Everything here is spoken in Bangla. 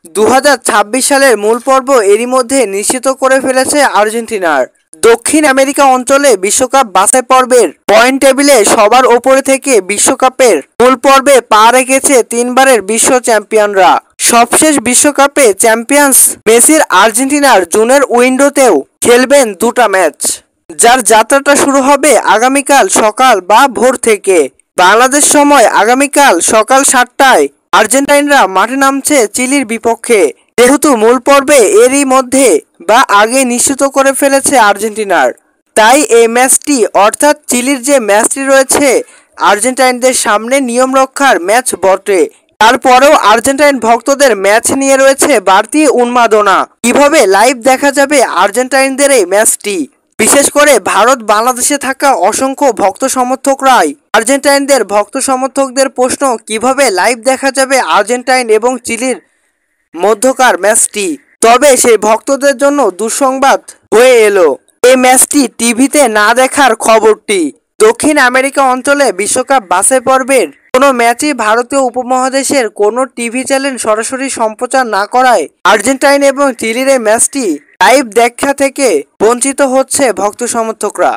2026 সালের মূল পর্ব এরই মধ্যে নিশ্চিত করে ফেলেছে আর্জেন্টিনার। দক্ষিণ আমেরিকা অঞ্চলে বিশ্বকাপ বাছাই পর্বের পয়েন্ট টেবিলে সবার ওপরে থেকে বিশ্বকাপের মূল পর্বে পা রেখেছে তিনবারের বিশ্ব চ্যাম্পিয়নরা। সবশেষ বিশ্বকাপে চ্যাম্পিয়ন্স মেসির আর্জেন্টিনার জুনের উইন্ডোতেও খেলবেন দুটা ম্যাচ, যার যাত্রাটা শুরু হবে আগামীকাল সকাল বা ভোর থেকে। বাংলাদেশ সময় আগামীকাল সকাল 7টায় আর্জেন্টাইনরা মাঠে নামছে চিলির বিপক্ষে। যেহেতু মূল পর্বে এরই মধ্যে বা আগে নিশ্চিত করে ফেলেছে আর্জেন্টিনার, তাই এই ম্যাচটি অর্থাৎ চিলির যে ম্যাচটি রয়েছে আর্জেন্টাইনদের সামনে নিয়ম রক্ষার ম্যাচ বটে। তারপরেও আর্জেন্টাইন ভক্তদের ম্যাচ নিয়ে রয়েছে বাড়তি উন্মাদনা। কিভাবে লাইভ দেখা যাবে আর্জেন্টাইনদের এই ম্যাচটি? বিশেষ করে ভারত বাংলাদেশে থাকা অসংখ্য ভক্ত সমর্থকরাই আর্জেন্টাইনদের ভক্ত সমর্থকদের প্রশ্ন, কিভাবে লাইভ দেখা যাবে আর্জেন্টাইন এবং চিলির মধ্যকার ম্যাচটি? তবে সেই ভক্তদের জন্য দুঃসংবাদ হয়ে এলো এই ম্যাচটি টিভিতে না দেখার খবরটি। দক্ষিণ আমেরিকা অঞ্চলে বিশ্বকাপ বাছাই পর্বের কোনো ম্যাচই ভারতীয় উপমহাদেশের কোনো টিভি চ্যানেল সরাসরি সম্প্রচার না করায় আর্জেন্টাইন এবং চিলির এই ম্যাচটি লাইভ দেখা থেকে বঞ্চিত হচ্ছে ভক্ত সমর্থকরা।